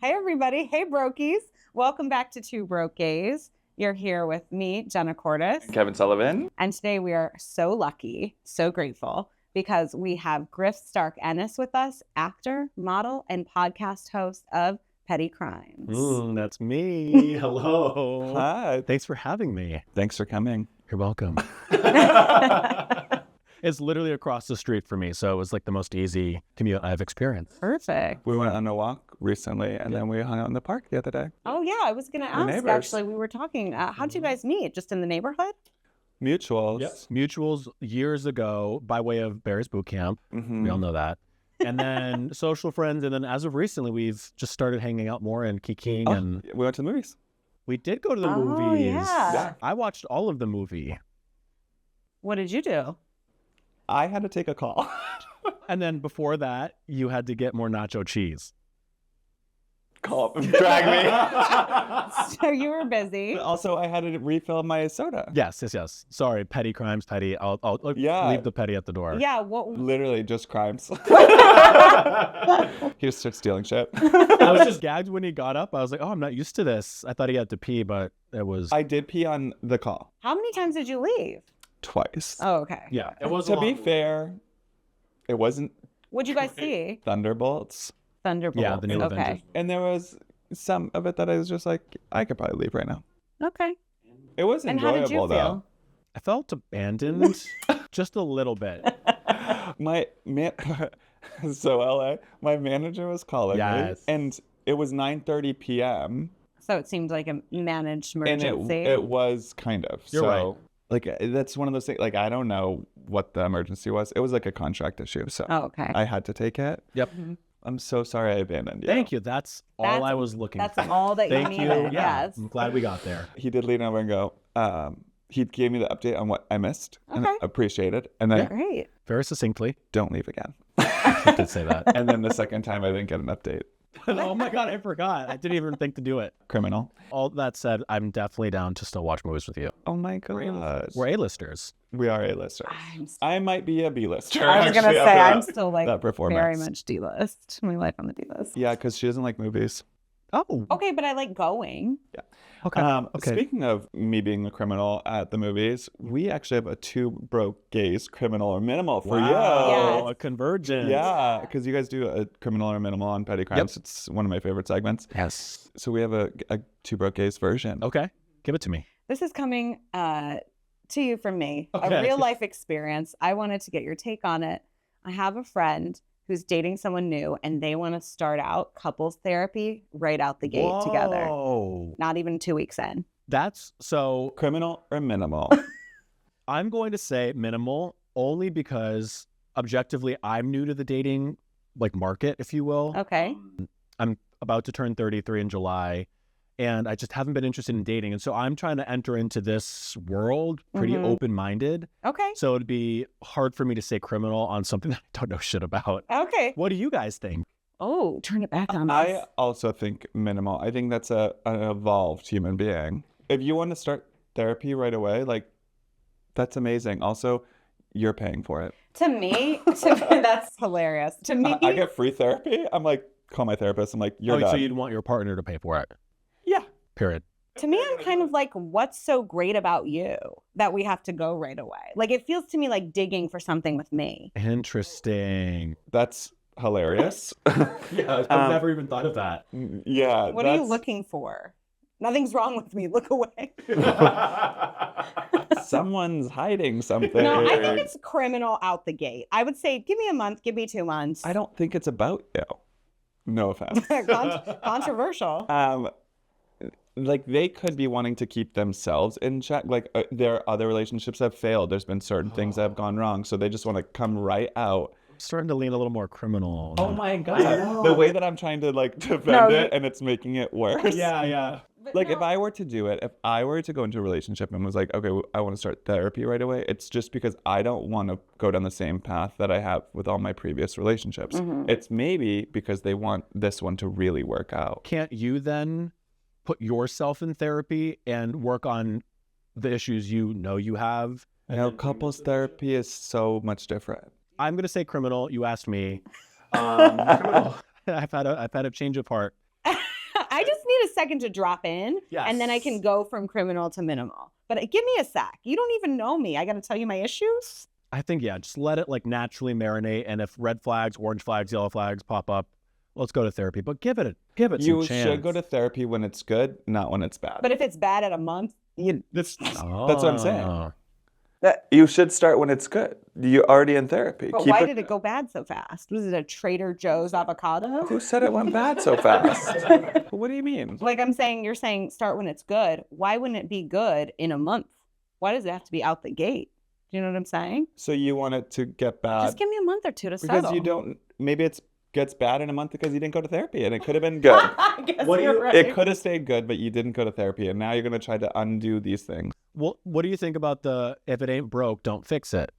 Hey, everybody. Hey, Brokies. Welcome back to Two Broke Gays. You're here with me, Jenna CORTIS. Kevin Sullivan. And today we are so lucky, so grateful, because we have Griff Stark-Ennis with us, actor, model, and podcast host of Petty Crimes. That's me. Hello. Hi. Thanks for having me. Thanks for coming. You're welcome. It's literally across the street for me, so it was like the most easy commute I've experienced. Perfect. We went on a walk recently, and then we hung out in the park the other day. Oh, yeah. I was going to ask, neighbors. actually. We were talking. How'd you guys meet? Just in the neighborhood? Mutuals. Yes. Mutuals years ago by way of Barry's Boot Camp. Mm-hmm. We all know that. And then social friends. And then as of recently, we've just started hanging out more and kikiing. And We went to the movies. we did go to the Oh, movies. yeah. I watched all of the movie. What did you do? I had to take a call. And then before that, you had to get more nacho cheese. Call. Drag me. So you were busy. But also, I had to refill my soda. Yes. Sorry, petty crimes, petty. I'll Yeah. leave the petty at the door. Yeah. What? Literally just crimes. He just started stealing shit. I was just gagged when he got up. I was like, oh, I'm not used to this. I thought he had to pee, but it was... I did pee on the call. How many times did you leave? Twice. Oh, okay. Yeah, it was To be fair, it wasn't What'd you guys see? Thunderbolts. Thunderbolts. Yeah, the new Okay. Avengers. And there was some of it that I was just like, I could probably leave right now. Okay. It was And how enjoyable, did you though. feel? I felt abandoned just a little bit. My man, so LA, my manager was calling Yes. me, and it was 9:30 p.m. So it seemed like a managed and emergency. it was kind of. You're so, right. Like that's one of those things. Like I don't know what the emergency was. It was like a contract issue, so Oh, okay. I had to take it. Yep. I'm so sorry I abandoned you. Thank you. That's all I was looking That's for. all that Thank you you. needed. Yeah, Yes. I'm glad we got there. He did lean over and go. He gave me the update on what I missed, and I Okay. appreciated. And then Great. Very succinctly. don't leave again. I did say that. And then the second time I didn't get an update. Oh my God, I forgot. I didn't even think to do it. Criminal. All that said, I'm definitely down to still watch movies with you. Oh my god. We're A-listers. We are A-listers. I'm s- I might be a B-lister. I was going to actually, say, after I'm that- still like that performance. very much D-list. My life on the D-list. Yeah, because she doesn't like movies. Oh, Okay, but I like going. okay. Speaking of me being a criminal at the movies, we actually have a Two Broke Gays criminal or minimal for Wow, Yes. a convergence. Yeah, because you guys do a criminal or minimal on Petty Crimes. It's one of my favorite segments. Yes. So we have a Two Broke Gays version. Okay, give it to me. This is coming to you from me. Okay. A real life experience. I wanted to get your take on it. I have a friend who's dating someone new and they want to start out couples therapy right out the gate together. Whoa. Not even 2 weeks in. That's so... Criminal or minimal? I'm going to say minimal only because objectively I'm new to the dating market, if you will. Okay. I'm about to turn 33 in July and I just haven't been interested in dating. And so I'm trying to enter into this world pretty Mhm. open-minded. Okay. So it'd be hard for me to say criminal on something that I don't know shit about. Okay. What do you guys think? Oh, turn it back on us. I also think minimal. I think that's an evolved human being. If you want to start therapy right away, that's amazing. Also, you're paying for it. To me, that's hilarious. To me, I get free therapy. I'm like, call my therapist. I'm like, you're done. So you'd want your partner to pay for it? Yeah. Period. to me, I'm kind of like, what's so great about you that we have to go right away? Like, it feels to me like digging for something with me. Interesting. That's hilarious. Yeah, I've never even thought of that. Yeah. What are you looking for? Nothing's wrong with me. Look away. Someone's hiding something. No, I think it's criminal out the gate. I would say, give me a month, give me 2 months. I don't think it's about you. No offense. Controversial. Like they could be wanting to keep themselves in check. Like their other relationships have failed. There's been certain things that have gone wrong. So they just want to come right out. Starting to lean a little more criminal. Oh my God. The way that I'm trying to defend it and it's making it worse. Yeah. Like if I were to do it, if I were to go into a relationship and was like, okay, I want to start therapy right away, it's just because I don't want to go down the same path that I have with all my previous relationships. Mm-hmm. It's maybe because they want this one to really work out. Can't you then put yourself in therapy and work on the issues you know you have? Now, couples therapy is so much different. I'm going to say criminal. You asked me. Criminal. I've had a change of heart. I just need a second to drop in, and then I can go from criminal to minimal. But give me a sec. You don't even know me. I got to tell you my issues. I think, yeah, just let it like naturally marinate. And if red flags, orange flags, yellow flags pop up, let's go to therapy. But give it some chance. You should go to therapy when it's good, not when it's bad. But if it's bad at a month, that's what I'm saying. You should start when it's good. You're already in therapy. But why did it go bad so fast? Was it a Trader Joe's avocado? Who said it went bad so fast? What do you mean? Like you're saying start when it's good. Why wouldn't it be good in a month? Why does it have to be out the gate? Do you know what I'm saying? So you want it to get bad. Just give me a month or two to settle. Because you don't, maybe it gets bad in a month because you didn't go to therapy and it could have been good. I guess you're right. It could have stayed good, but you didn't go to therapy and now you're going to try to undo these things. Well, what do you think about if it ain't broke, don't fix it?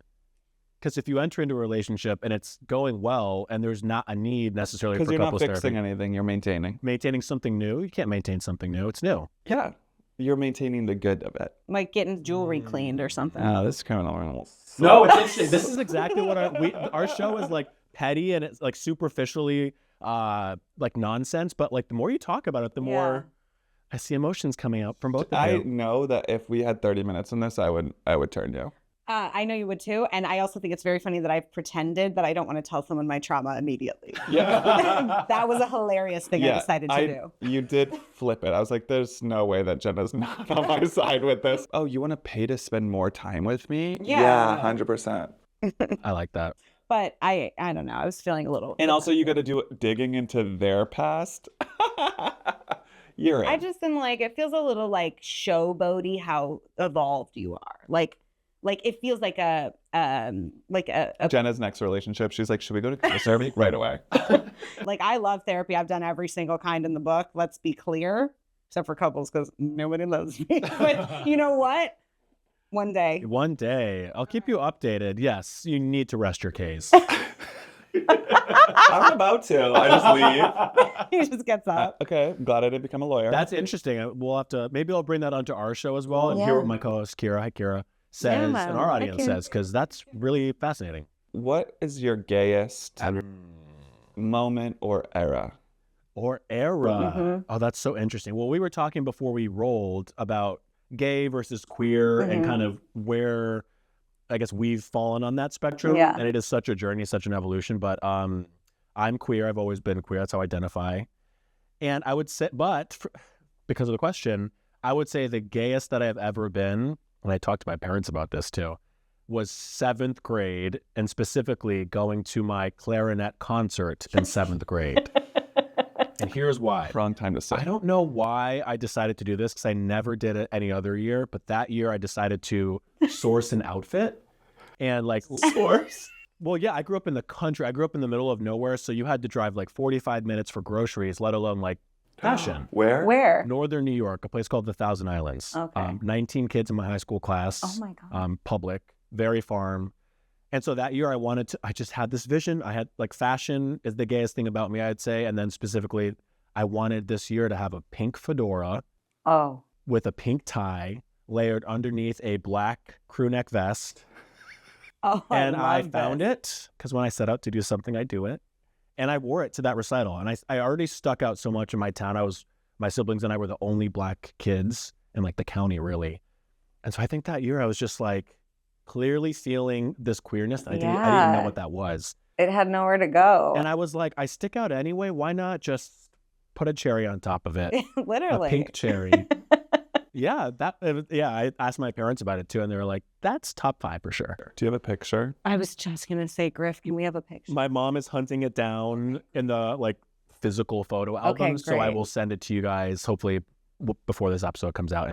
Because if you enter into a relationship and it's going well and there's not a need necessarily for couples therapy. Because you're not fixing anything, you're maintaining. Maintaining something new? You can't maintain something new. It's new. Yeah. You're maintaining the good of it. Like getting jewelry cleaned or something. Oh, this is criminal animals. No, it's interesting. This is exactly what our show is like petty and it's like superficially like nonsense. But like the more you talk about it, the more I see emotions coming out from both of you. I know that if we had 30 minutes on this, I would turn you. I know you would too. And I also think it's very funny that I've pretended that I don't want to tell someone my trauma immediately. Yeah. That was a hilarious thing I decided to do. You did flip it. I was like, there's no way that Jenna's not on my side with this. Oh, you want to pay to spend more time with me? Yeah. 100%. I like that. But I don't know. I was feeling a little. And also you got to do digging into their past. You're in. I just am like, it feels a little like showboaty how evolved you are. Like it feels like a Jenna's next relationship. She's like, should we go to couples therapy right away? Like, I love therapy. I've done every single kind in the book. Let's be clear, except for couples, because nobody loves me. But you know what? One day, I'll keep you updated. Yes, you need to rest your case. I'm about to. I just leave. He just gets up. Okay, I'm glad I didn't become a lawyer. That's interesting. We'll have to. Maybe I'll bring that onto our show as well and hear what my co-host Kira, hi Kira, says and our audience says, because that's really fascinating. What is your gayest moment or era? Oh, that's so interesting. Well, we were talking before we rolled about gay versus queer and kind of where I guess we've fallen on that spectrum. Yeah. And it is such a journey, such an evolution. But I'm queer. I've always been queer. That's how I identify. And I would say, because of the question, I would say the gayest that I've ever been, and I talked to my parents about this too, was 7th grade, and specifically going to my clarinet concert in 7th grade. And here's why. Wrong time to say. I don't know why I decided to do this because I never did it any other year, but that year I decided to source an outfit and like source. Well, yeah, I grew up in the country. I grew up in the middle of nowhere, so you had to drive like 45 minutes for groceries, let alone like fashion. Where? Northern New York, a place called the Thousand Islands. Okay. 19 kids in my high school class. Oh my God. Public, very farm. And so that year I just had this vision. I had like fashion is the gayest thing about me, I'd say. And then specifically, I wanted this year to have a pink fedora with a pink tie layered underneath a black crew neck vest. And I found it because when I set out to do something, I do it. And I wore it to that recital. And I already stuck out so much in my town. My siblings and I were the only black kids in like the county, really. And so I think that year I was just like clearly feeling this queerness. I didn't know what that was. It had nowhere to go. And I was like, I stick out anyway. Why not just put a cherry on top of it? Literally. A pink cherry. I asked my parents about it too, and they were like, that's top 5 for sure. Do you have a picture? I was just going to say, Griff, can we have a picture? My mom is hunting it down in the like physical photo album, so I will send it to you guys hopefully before this episode comes out.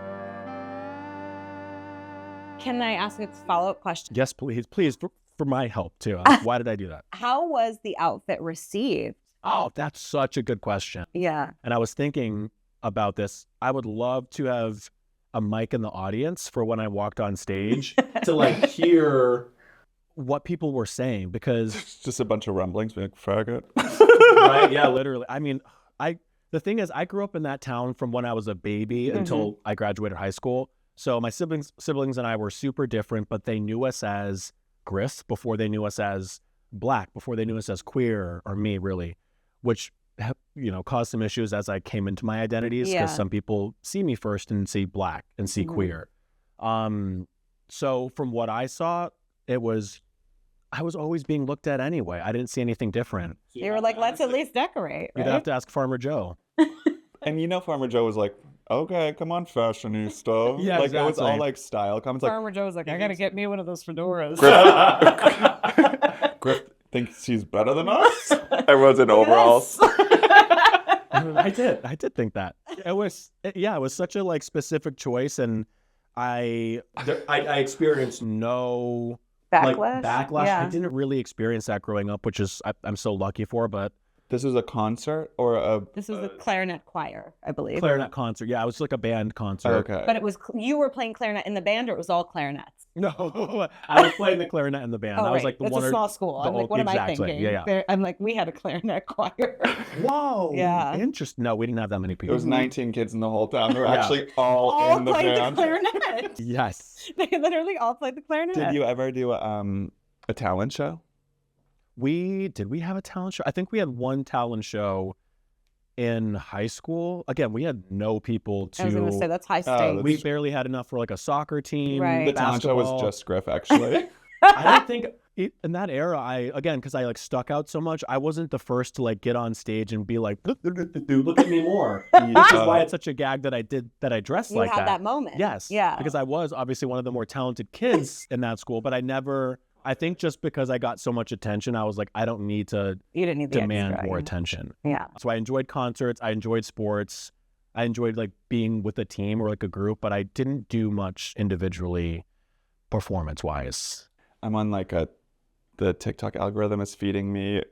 Can I ask a follow-up question? Yes, please, for my help too. Why did I do that? How was the outfit received? Oh, that's such a good question. Yeah. And I was thinking about this. I would love to have a mic in the audience for when I walked on stage to like hear what people were saying, because it's just a bunch of rumblings, like faggot. Right? Yeah, literally. I mean, the thing is, I grew up in that town from when I was a baby until I graduated high school. So my siblings and I were super different, but they knew us as Griff before they knew us as black, before they knew us as queer or me, really, which caused some issues as I came into my identities, because some people see me first and see black and see queer. So from what I saw, I was always being looked at anyway. I didn't see anything different. They were like, let's at least decorate. Right? You'd have to ask Farmer Joe. And Farmer Joe was like, okay, come on, fashionista. Yeah, like exactly. It was all like style comments. Farmer Joe's like, I gotta get me one of those fedoras. Griff thinks she's better than us. Everyone's in overalls. I did think that. It was such a like specific choice, and I experienced no backlash. Yeah. I didn't really experience that growing up, which is I'm so lucky for. But this was a concert or a... This was a clarinet choir, I believe. Clarinet concert. Yeah, it was like a band concert. Okay. But it was, you were playing clarinet in the band, or it was all clarinets? No, I was playing the clarinet in the band. Oh, I was right. like the It's one a small school. I'm like, what am I thinking? Yeah. I'm like, we had a clarinet choir. Whoa. Yeah. Interesting. No, we didn't have that many people. There was 19 kids in the whole town. They were actually all in the played band. the clarinet. Yes. They literally all played the clarinet. Did you ever do a talent show? Did we have a talent show? I think we had one talent show in high school. Again, we had no people to... I was going to say, that's high stakes. We barely had enough for like a soccer team. Right. The talent show was just Griff, actually. I don't think... in that era, because I like stuck out so much, I wasn't the first to like get on stage and be like, look at me more. Which is why it's such a gag that I dressed like that. You had that moment. Yes. Yeah. Because I was obviously one of the more talented kids in that school, but I think just because I got so much attention, I was like, I don't need to demand more attention. Yeah. So I enjoyed concerts. I enjoyed sports. I enjoyed like being with a team or like a group, but I didn't do much individually performance-wise. I'm on like the TikTok algorithm is feeding me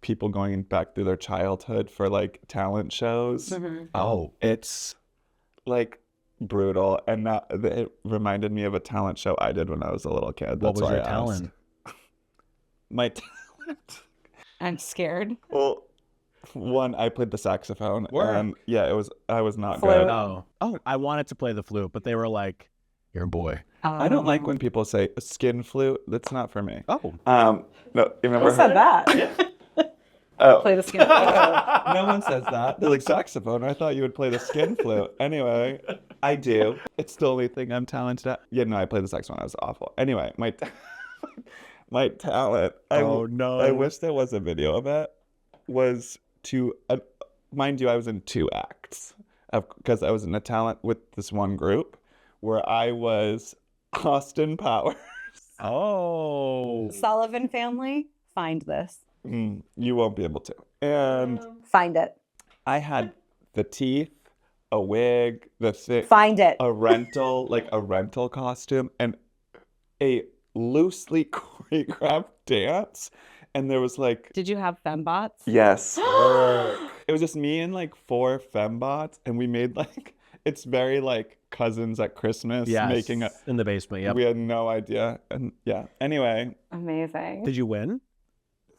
people going back through their childhood for like talent shows. Mm-hmm. Oh. It's like brutal. And now it reminded me of a talent show I did when I was a little kid. What That's was why your I talent? asked. My talent. I'm scared. Well, one, I played the saxophone. Word. And I was not Flute. good. Oh, I wanted to play the flute, but they were like, "You're a boy." I don't like when people say skin flute. That's not for me. Oh, No, you remember? Who said that? Oh, Play the skin. no one says that. They're like, saxophone. I thought you would play the skin flute. Anyway, I do. It's the only thing I'm talented at. Yeah, no, I played the saxophone. I was awful. Anyway, my talent. I wish there was a video of it. Was to, mind you, I was in 2 acts because I was in a talent with this one group where I was Austin Powers. Oh. Sullivan family, find this. You won't be able to. And Find it. I had the teeth, a wig, Find it. a rental costume, and a loosely choreographed dance. And there was like... Did you have fembots? Yes. It was just me and like 4 fembots, and we made like... It's very like cousins at Christmas making a... in the basement, yeah. We had no idea. And yeah. Anyway. Amazing. Did you win?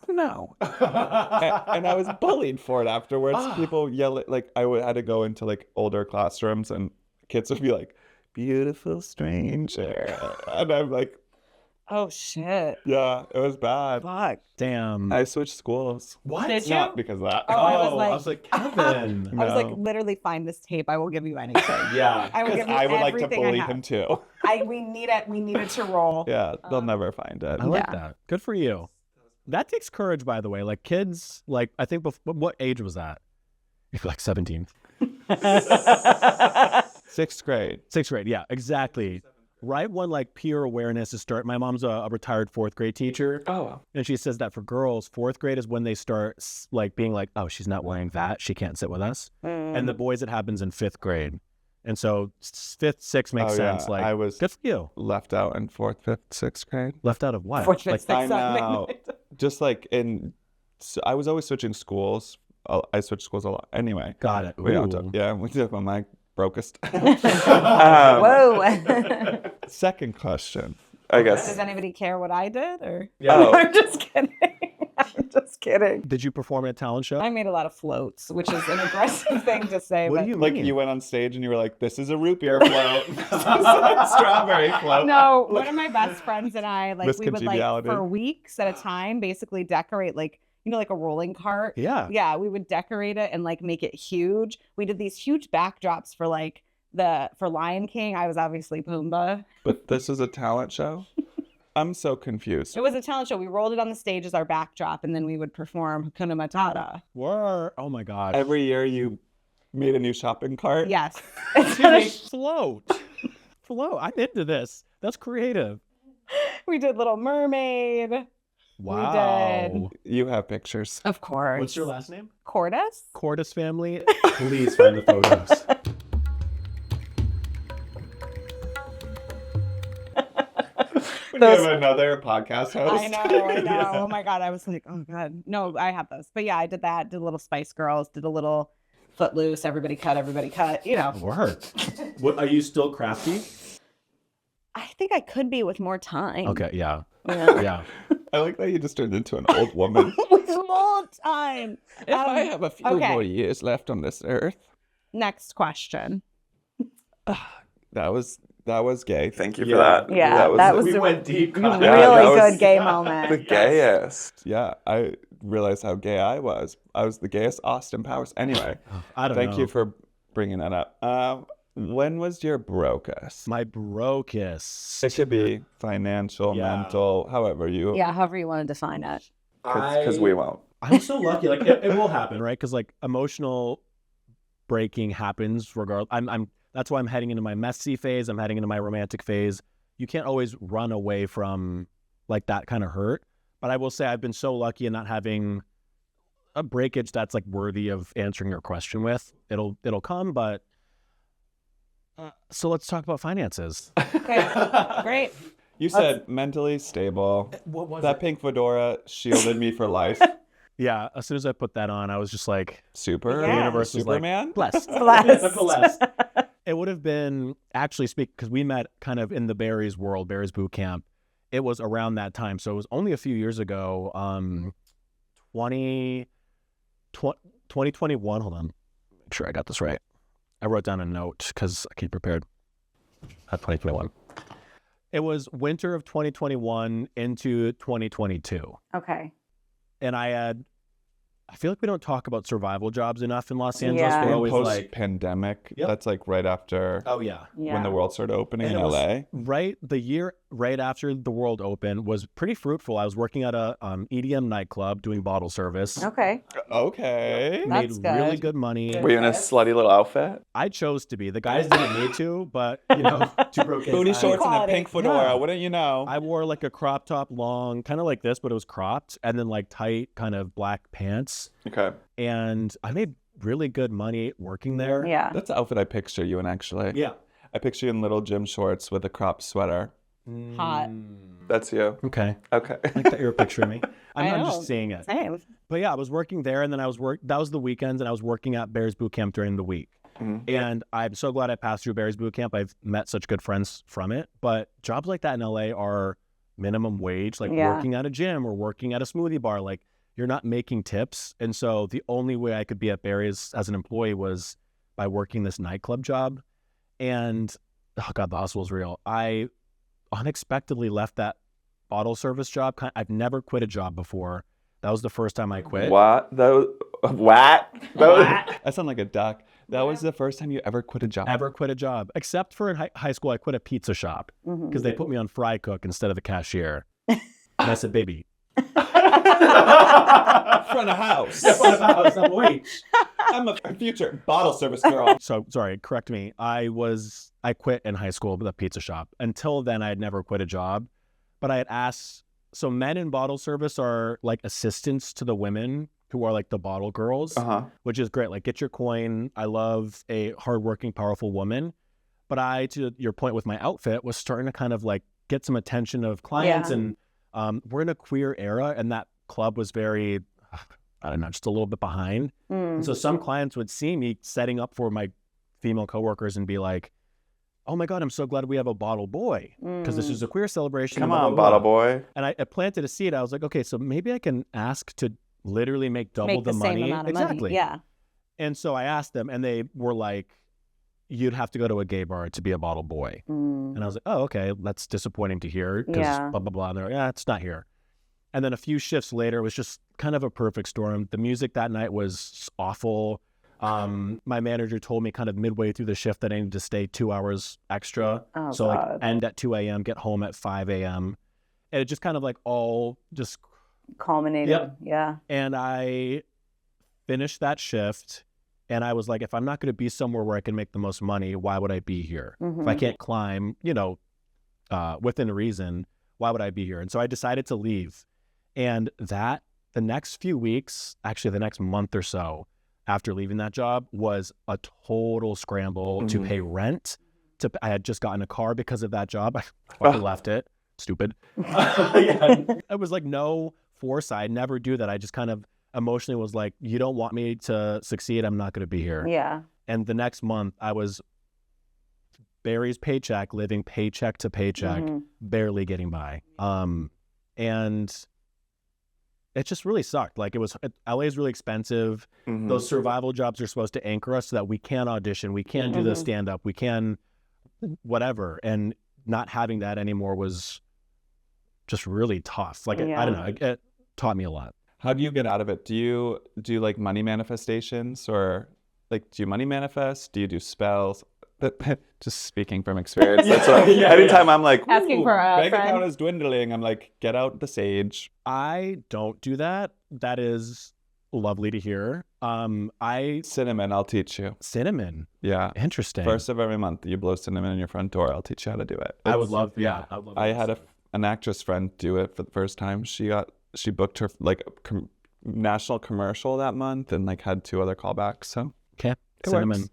No. and I was bullied for it afterwards. People yell at, like, had to go into like older classrooms and kids would be like, beautiful stranger. And I'm like, oh, shit. yeah, it was bad. Fuck. Damn. I switched schools. What? Did you? Not because of that. Oh, I was like Kevin. I was like, No. literally find this tape. I will give you anything. Yeah. I will give you I would like to everything I bully have. him too. We need it. We need it to roll. Yeah, they'll never find it. I like Yeah. that. Good for you. That takes courage, by the way. Like kids, like I think, what age was that? You're like 17. 6th grade. 6th grade. Yeah, exactly. Right when like peer awareness is start. My mom's a retired 4th grade teacher. Oh. And she says that for girls, 4th grade is when they start like being like, oh, she's not wearing that. She can't sit with us. And the boys, it happens in 5th grade. And so 5th, 6th makes sense. Yeah. Like, I was good for you. left out in 4th, 5th, 6th grade. Left out of what? Fourth, fifth, Like, sixth, I seventh, know. eighth. Just like so I was always switching schools. I switched schools a lot. Anyway. got it. We don't Ooh. talk. Yeah, we did on my brokest. Whoa. Second question, I guess. Does anybody care what I did? Or Oh. I'm just kidding. I'm just kidding. Did you perform at a talent show? I made a lot of floats, which is an aggressive thing to say. What but do you Like mean? you went on stage and you were like, "This is a root beer float. This is a strawberry float." No, one of my best friends and I, like, we would like Miscongeniality. for weeks at a time, basically decorate like, like a rolling cart. Yeah. Yeah, we would decorate it and like make it huge. We did these huge backdrops for like for Lion King. I was obviously Pumbaa. But this is a talent show? I'm so confused. It was a talent show. We rolled it on the stage as our backdrop, and then we would perform Hakuna Matata. Oh my gosh. Every year you made a new shopping cart? Yes. Float. I'm into this. That's creative. We did Little Mermaid. Wow. You have pictures. Of course. What's your last name? CORTIS? CORTIS family. Please find the photos. When you have another podcast host. I know. Yeah. Oh my God. I was like, oh God. No, I have those. But yeah, I did that. Did a little Spice Girls. Did a little Footloose. Everybody cut. You know. Word. What, are you still crafty? I think I could be with more time. Okay, yeah. Yeah. I like that you just turned into an old woman. With more time. If I have a few more years left on this earth. Next question. That was gay. Thank you for Yeah. that. Yeah, that was we a went deep. really that was good gay moment. The gayest. Yeah, I realized how gay I was. I was the gayest Austin Powers. Anyway, I don't know. thank you for bringing that up. When was your brokest? My brokest. It could be financial, mental, however you. Yeah, however you want to define it. Because we won't. I'm so lucky. Like it will happen, right? Because like emotional breaking happens regardless. That's why I'm heading into my messy phase. I'm heading into my romantic phase. You can't always run away from like that kind of hurt. But I will say I've been so lucky in not having a breakage that's like worthy of answering your question with. It'll come, but so let's talk about finances. Okay, great. You said mentally stable. What was that pink fedora shielded me for life. Yeah, as soon as I put that on, I was just like, Super. Yeah. the universe was like, Superman. blessed. Blessed. It would have been actually because we met kind of in the Barry's world, Barry's boot camp. It was around that time, so it was only a few years ago. 2021. Hold on, make sure I got this right. I wrote down a note because I came prepared. 2021. It was winter of 2021 into 2022. Okay. And I feel like we don't talk about survival jobs enough in Los Angeles. Yeah. We're always like, Post-pandemic. Yep. That's like right after oh yeah. when the world started opening And in it was LA. Right, the year right after the world opened was pretty fruitful. I was working at a EDM nightclub doing bottle service. Okay. Okay. Made That's really good. good money. Were you in a slutty little outfit? I chose to be. The guys didn't need to, but you know, two broke Booty shorts and a Quality. pink fedora. Yeah. Wouldn't you know? I wore like a crop top, long, kind of like this, but it was cropped, and then like tight, kind of black pants. Okay. And I made really good money working there. Yeah. That's the outfit I picture you in, actually. Yeah. I picture you in little gym shorts with a cropped sweater. Hot. That's you. Okay. Okay. I like that you're picturing me. I'm know. just seeing it. Same. But yeah, I was working there, and then that was the weekends, and I was working at Bears Boot Camp during the week. Mhm. And I'm so glad I passed through Bears Boot Camp. I've met such good friends from it. But jobs like that in LA are minimum wage, like Yeah. working at a gym or working at a smoothie bar. Like you're not making tips. And so the only way I could be at Barry's as an employee was by working this nightclub job. And oh God, the hustle was real. I unexpectedly left that bottle service job. I've never quit a job before. That was the first time I quit. What? What? That sounds like a duck. That was the first time you ever quit a job. Ever quit a job, except for in high school. I quit a pizza shop because they put me on fry cook instead of the cashier. And I said, baby. Front of house. Wait. I'm a future bottle service girl. So sorry, correct me. I quit in high school with a pizza shop. Until then, I had never quit a job, but I had asked. So men in bottle service are like assistants to the women who are like the bottle girls, which is great. Like, get your coin. I love a hardworking, powerful woman. But I, to your point with my outfit, was starting to kind of like get some attention of clients. Yeah. And we're in a queer era, and that club was very, I don't know, just a little bit behind. And so some clients would see me setting up for my female coworkers and be like, oh my God, I'm so glad we have a bottle boy because this is a queer celebration. Come blah, on, blah, blah. bottle boy. And I planted a seed. I was like, okay, so maybe I can ask to literally make double Make the money. same amount of Exactly. money. Yeah. And so I asked them, and they were like, you'd have to go to a gay bar to be a bottle boy. And I was like, oh, okay, that's disappointing to hear because Yeah. blah, blah, blah. And they're like, yeah, it's not here. And then a few shifts later, it was just kind of a perfect storm. The music that night was awful. My manager told me kind of midway through the shift that I needed to stay 2 hours extra. Oh, So like God. end at 2 a.m., get home at 5 a.m. And it just kind of like all just Culminated. Yep. Yeah. And I finished that shift and I was like, if I'm not going to be somewhere where I can make the most money, why would I be here? If I can't climb, you know, within reason, why would I be here? And so I decided to leave. And the next few weeks, actually the next month or so after leaving that job was a total scramble to pay rent. I had just gotten a car because of that job. I fucking left it. Stupid. It was like no foresight. Never do that. I just kind of emotionally was like, you don't want me to succeed, I'm not going to be here. Yeah. And the next month I was Barry's paycheck, living paycheck to paycheck, barely getting by. And it just really sucked. Like LA is really expensive. Those survival jobs are supposed to anchor us so that we can audition, we can do the stand up, we can whatever. And not having that anymore was just really tough. Like, I don't know, it taught me a lot. How do you get out of it? Do you do like money manifestations, or like do you money manifest? Do you do spells? Just speaking from experience. That's what anytime I'm like, asking for a bank friend. account is dwindling, I'm like, get out the sage. I don't do that. That is lovely to hear. Cinnamon, I'll teach you. Cinnamon. Yeah. Interesting. First of every month, you blow cinnamon in your front door. I'll teach you how to do it. I would love. Yeah. I had an actress friend do it for the first time. She booked her like national commercial that month and like had 2 other callbacks. So okay, cinnamon.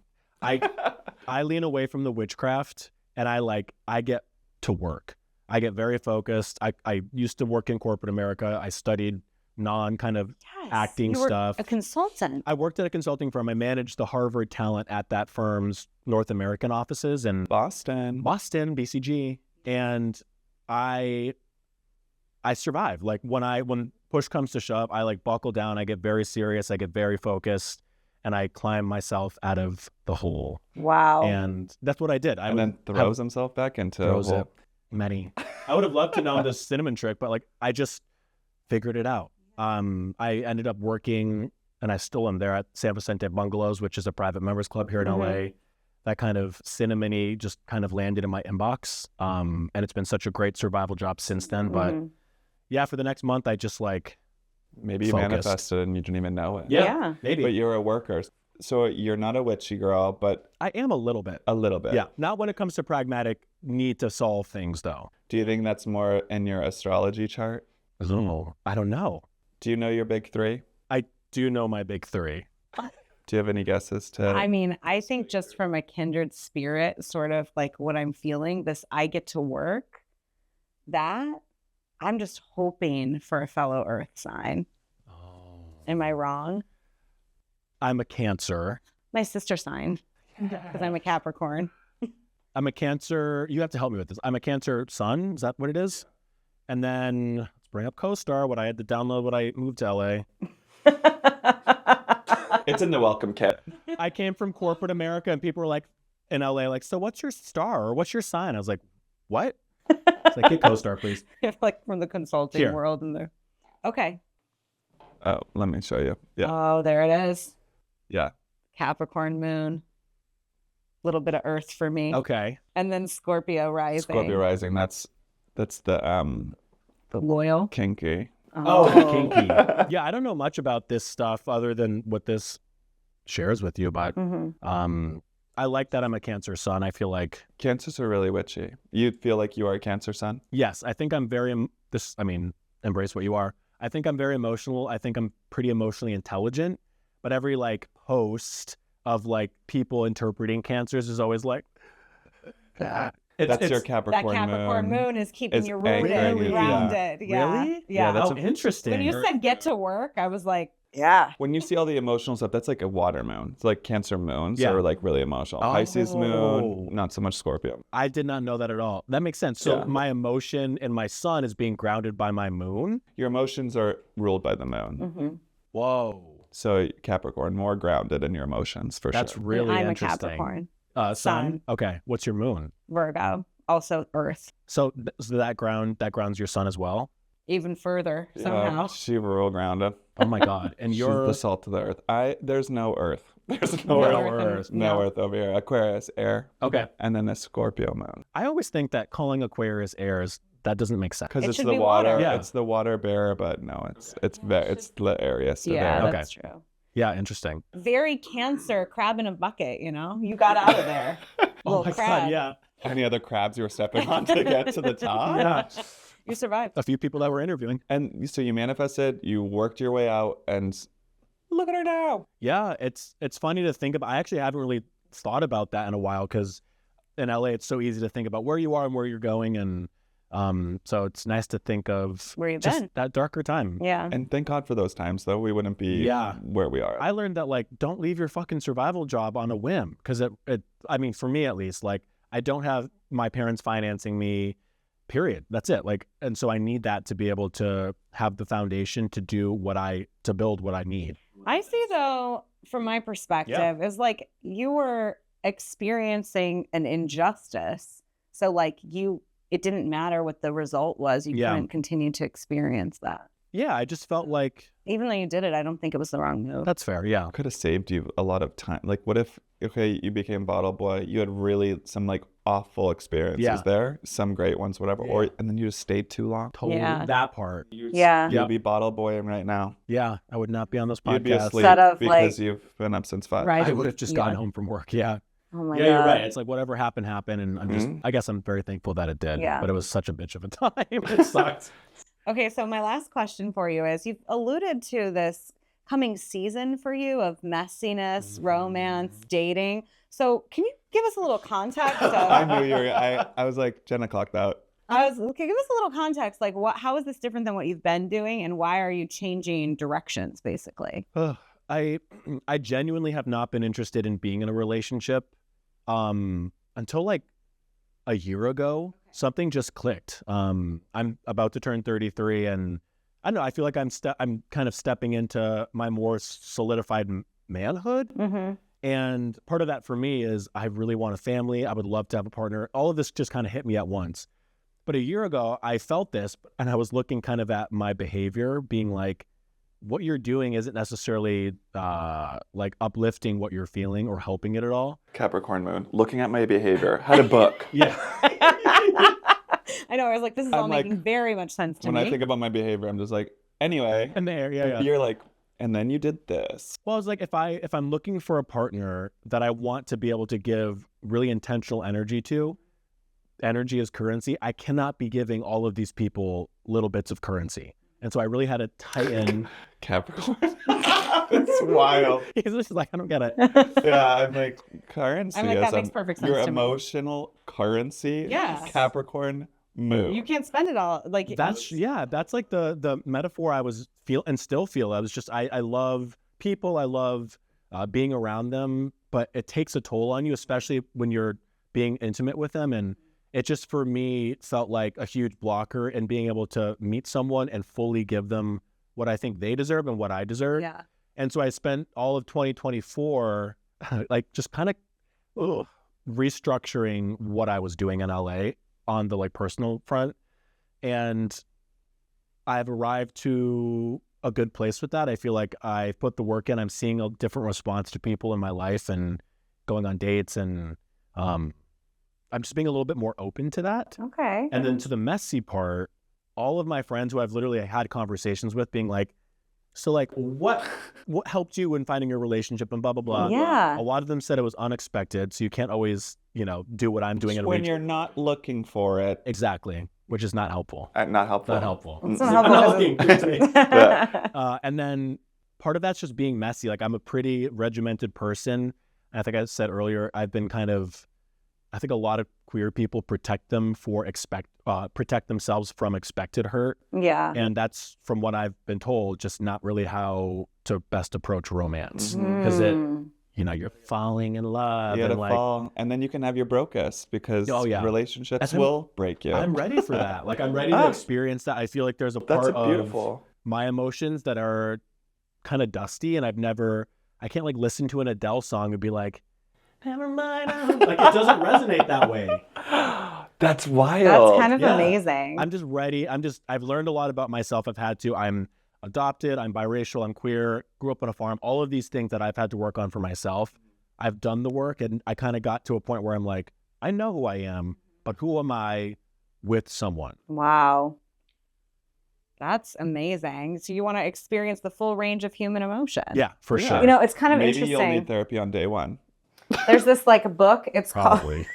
I lean away from the witchcraft and I get to work. I get very focused. I used to work in corporate America. I studied kind of acting you were stuff. A consultant. I worked at a consulting firm. I managed the Harvard talent at that firm's North American offices in Boston, BCG, and I survive. Like when push comes to shove, I like buckle down. I get very serious. I get very focused, and I climb myself out of the hole. Wow. And that's what I did. and then throws himself back into throws a it. hole. Many. I would have loved to know this cinnamon trick, but like I just figured it out. I ended up working, and I still am there at San Vicente Bungalows, which is a private members club here in LA. That kind of cinnamony just kind of landed in my inbox. And it's been such a great survival job since then. But yeah, for the next month, I just like maybe you focused. Manifested and you didn't even know it. Yeah. Maybe. But you're a worker. So you're not a witchy girl, but I am a little bit. a little bit. Yeah. Not when it comes to pragmatic need to solve things, though. Do you think that's more in your astrology chart? I don't know. Do you know your big 3? I do know my big 3. Do you have any guesses to? I mean, I think just from a kindred spirit, sort of like what I'm feeling, this I get to work, that I'm just hoping for a fellow earth sign. Oh. Am I wrong? I'm a Cancer. My sister sign, because I'm a Capricorn. I'm a Cancer. You have to help me with this. I'm a Cancer sun. Is that what it is? And then let's bring up CoStar, what I had to download when I moved to LA. It's in the welcome kit. I came from corporate America, and people were like, in LA, like, so what's your star or what's your sign? I was like, what? It's like, get CoStar, please. Like from the consulting Here. world. Okay. Oh, let me show you. Yeah. Oh, there it is. Yeah. Capricorn moon. Little bit of earth for me. Okay. And then Scorpio rising. Scorpio rising. That's the Loyal. kinky. Oh, kinky. Yeah, I don't know much about this stuff other than what this shares with you, but I like that I'm a Cancer sun. I feel like Cancers are really witchy. You feel like you are a Cancer sun? yes, I think I'm very embrace what you are. I think I'm very emotional. I think I'm pretty emotionally intelligent, but every like post of like people interpreting Cancers is always like That's your Capricorn That Capricorn moon is keeping is you rooted anchoring and you, grounded. Yeah. Really? Yeah. that's interesting. When you said get to work, I was like, yeah. When you see all the emotional stuff, that's like a water moon. It's like Cancer moons Yeah. are like really emotional. Oh. Pisces moon, not so much Scorpio. I did not know that at all. That makes sense. So Yeah. my emotion and my sun is being grounded by my moon. Your emotions are ruled by the moon. Whoa. So Capricorn, more grounded in your emotions for That's sure. really I'm interesting. a Capricorn. Sun? Okay. What's your moon? Virgo. Also earth. So that grounds your sun as well? even further somehow. She's real grounded. Oh my God. And She's you're the salt of the earth. There's no earth. There's No no earth. earth. No earth over here. Aquarius, air. okay. And then a Scorpio moon. I always think that calling Aquarius airs, that doesn't make sense. Because It it's should the be water. water. Yeah. It's the water bearer, but no, it's the Aries of Yeah, air. that's true. Yeah, interesting. Very Cancer, crab in a bucket, you know? You got out of there. Oh Little my crab. God, yeah. Any other crabs you were stepping on to get to the top? Yeah. You survived. A few people that were interviewing. And so you manifested, you worked your way out, and look at her now. Yeah, it's funny to think about. I actually haven't really thought about that in a while because in LA it's so easy to think about where you are and where you're going, and so it's nice to think of Where you've just been. that darker time. Yeah. And thank God for those times, though. We wouldn't be where we are. I learned that, like, don't leave your fucking survival job on a whim, because I mean, for me at least, like, I don't have my parents financing me, period. That's it. Like, and so I need that to be able to have the foundation to build what I need. I see, though, from my perspective, is like you were experiencing an injustice. So, like, it didn't matter what the result was. You couldn't continue to experience that. Yeah, I just felt like, Even though you did it, I don't think it was the wrong move. that's fair. Yeah. Could have saved you a lot of time. Like, what if, okay, you became bottle boy, you had really some like awful experiences there, some great ones, whatever, and then you just stayed too long. Totally. Yeah. That part. Yeah. You'd be bottle boying right now. Yeah. I would not be on this podcast. You'd be asleep Instead of, because like, you've been up since 5. Right. I would have just gotten home from work. Yeah. Oh my Yeah, God. you're right. It's like whatever happened. And I'm just, I guess I'm very thankful that it did. Yeah. But it was such a bitch of a time. It sucked. Okay, so my last question for you is you've alluded to this coming season for you of messiness, romance, dating. So can you give us a little context of I knew you were, I was like, Jenna clocked out. okay, give us a little context, like how is this different than what you've been doing and why are you changing directions basically? I genuinely have not been interested in being in a relationship until like a year ago. Something just clicked. I'm about to turn 33, and I don't know, I feel like I'm kind of stepping into my more solidified manhood. Mm-hmm. And part of that for me is I really want a family. I would love to have a partner. All of this just kind of hit me at once. But a year ago, I felt this, and I was looking kind of at my behavior, being like, what you're doing isn't necessarily like uplifting what you're feeling or helping it at all. Capricorn moon, looking at my behavior, had a book. Yeah. I know, I was like, this is all I'm like, making very much sense to when me. I think about my behavior, I'm just like, anyway. And there, yeah. You're like, and then you did this. Well, I was like, if I'm looking for a partner that I want to be able to give really intentional energy to, energy is currency. I cannot be giving all of these people little bits of currency. And so I really had to tighten. Capricorn. It's wild. He's just like, I don't get it. Yeah, I'm like, currency. I'm like, that is makes perfect sense your to me. emotional currency. Yes. Capricorn moon. You can't spend it all. Like That's like the metaphor I was and still feel. I was just, I love people. I love being around them, but it takes a toll on you, especially when you're being intimate with them. And it just, for me, felt like a huge blocker in being able to meet someone and fully give them what I think they deserve and what I deserve. Yeah. And so I spent all of 2024 like just kind of restructuring what I was doing in LA on the like personal front. And I've arrived to a good place with that. I feel like I've put the work in. I'm seeing a different response to people in my life and going on dates, and I'm just being a little bit more open to that. Okay. And then to the messy part, all of my friends who I've literally had conversations with being like, so like, what helped you in finding your relationship and blah, blah, blah. Yeah. A lot of them said it was unexpected. So you can't always, do what I'm doing. When you're not looking for it. Exactly. Which is not helpful. Not helpful. Not helpful. It's not helpful. And then part of that's just being messy. Like, I'm a pretty regimented person. I think I said earlier, I think a lot of queer people protect themselves from expected hurt. Yeah. And that's, from what I've been told, just not really how to best approach romance. Because you're falling in love. You gotta and like, fall, and then you can have your brokest, because relationships will break you. I'm ready for that. Like, I'm ready to experience that. I feel like there's a part beautiful. of my emotions that are kind of dusty, and I can't like listen to an Adele song and be like, never mind. Like, it doesn't resonate that way. That's wild. That's kind of Yeah. amazing. I'm just ready. I've learned a lot about myself. I'm adopted, I'm biracial, I'm queer, grew up on a farm, all of these things that I've had to work on for myself. I've done the work, and I kind of got to a point where I'm like, I know who I am, but who am I with someone? Wow. That's amazing. So you want to experience the full range of human emotion. Yeah, for sure. You know, it's kind of Maybe interesting. you'll need therapy on day one. There's this like book. It's Probably. called.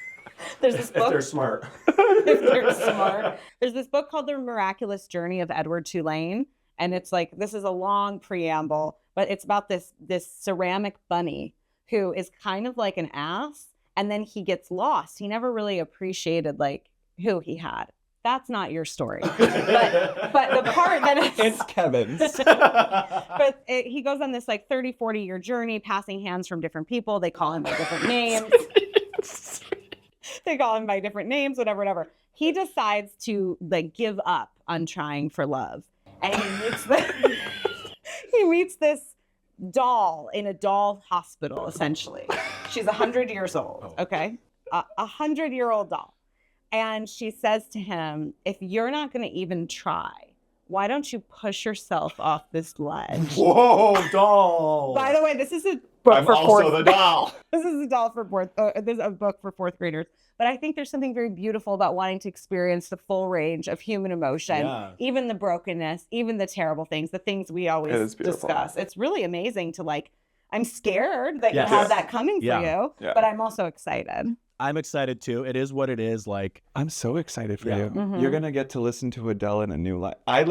There's this book. If they're smart. If they're smart. There's this book called The Miraculous Journey of Edward Tulane, and it's like, this is a long preamble, but it's about this ceramic bunny who is kind of like an ass, and then he gets lost. He never really appreciated like who he had. That's not your story, but the part that It's Kevin's. but he goes on this like 30, 40-year journey, passing hands from different people. They call him by different names. They call him by different names, whatever. He decides to like give up on trying for love. And he meets this doll in a doll hospital, essentially. She's 100 years old, okay? A 100-year-old doll. And she says to him, if you're not going to even try, why don't you push yourself off this ledge? Whoa, doll. By the way, this is a book I'm for also fourth. the doll. This is a doll for fourth. There's a book for fourth graders. But I think there's something very beautiful about wanting to experience the full range of human emotion, even the brokenness, even the terrible things, the things we always discuss. It's really amazing to like. I'm scared that you have that coming for you, but I'm also excited. I'm excited too. It is what it is. Like, I'm so excited for you. Mm-hmm. You're gonna get to listen to Adele in a new light. I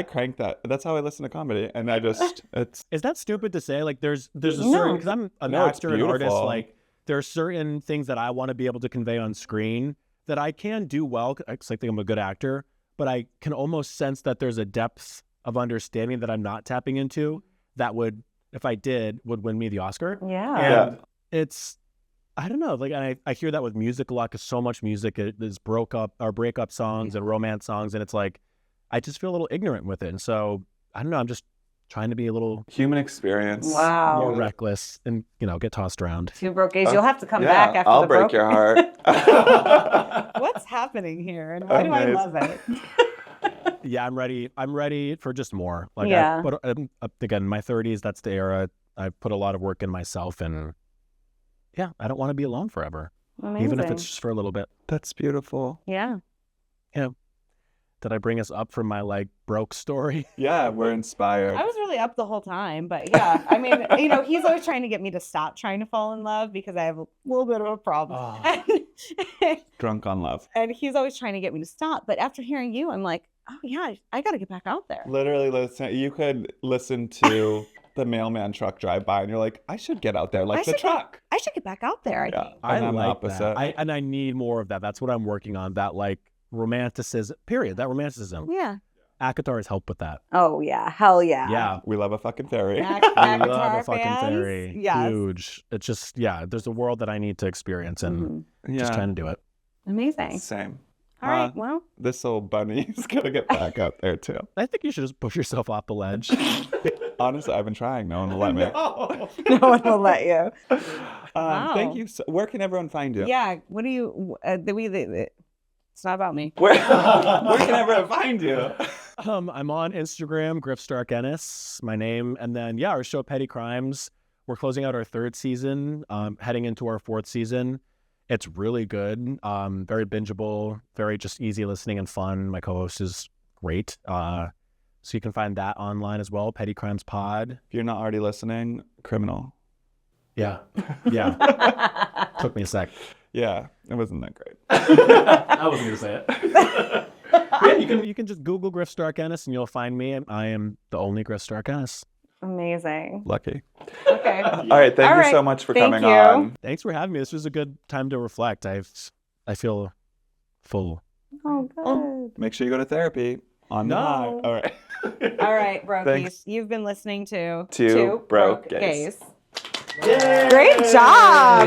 crank that. That's how I listen to comedy, and I just is that stupid to say? Like, there's a certain, because I'm an actor and artist. Like, there are certain things that I want to be able to convey on screen that I can do well, because I think I'm a good actor. But I can almost sense that there's a depth of understanding that I'm not tapping into that would, if I did, would win me the Oscar. Yeah. And it's, I don't know, like I hear that with music a lot, because so much music is breakup songs and romance songs, and it's like I just feel a little ignorant with it, and so I don't know. I'm just trying to be a little human experience. Wow. more reckless and get tossed around. Two Brokies, you'll have to come back after I'll the break your heart. What's happening here, and why do I love it? Yeah, I'm ready for just more. Like, yeah. But again, my 30s, that's the era. I put a lot of work in myself, and yeah, I don't want to be alone forever. Amazing. Even if it's just for a little bit. That's beautiful. Yeah. Yeah. Did I bring us up from my like broke story? Yeah, we're inspired. I was really up the whole time, but yeah, I mean, he's always trying to get me to stop trying to fall in love because I have a little bit of a problem. Oh. Drunk on love. And he's always trying to get me to stop. But after hearing you, I'm like, oh yeah, I got to get back out there. Literally, you could listen to the mailman truck drive by and you're like, I should get out there like the truck. I should get back out there. I think. I like opposite. That. I need more of that. That's what I'm working on. That like romanticism, period. That romanticism. Yeah. ACOTAR has helped with that. Oh yeah. Hell yeah. Yeah. We love a fucking fairy. We love a fucking fans? fairy. Yes. Huge. It's just, there's a world that I need to experience, and just trying to do it. Amazing. Same. All right, well. This old bunny's going to get back out there, too. I think you should just push yourself off the ledge. Honestly, I've been trying. No one will let me. No one will let you. Wow. Thank you. Where can everyone find you? Yeah. What do you... it's not about me. Where can everyone find you? I'm on Instagram, Griff Stark-Ennis, my name. And then, our show, Petty Crimes. We're closing out our 3rd season, heading into our 4th season. It's really good, very bingeable, very just easy listening and fun. My co-host is great. So you can find that online as well, Petty Crimes Pod. If you're not already listening, criminal. Yeah. Took me a sec. Yeah, it wasn't that great. I wasn't going to say it. You can just Google Griff Stark-Ennis and you'll find me. I am the only Griff Stark-Ennis. Amazing. Lucky. Okay. All right. Thank you so much for coming on. Thanks for having me. This was a good time to reflect. I feel full. Oh, good. Make sure you go to therapy on the high. All right. All right, Brokies. You've been listening to Two Broke Gays. Great job.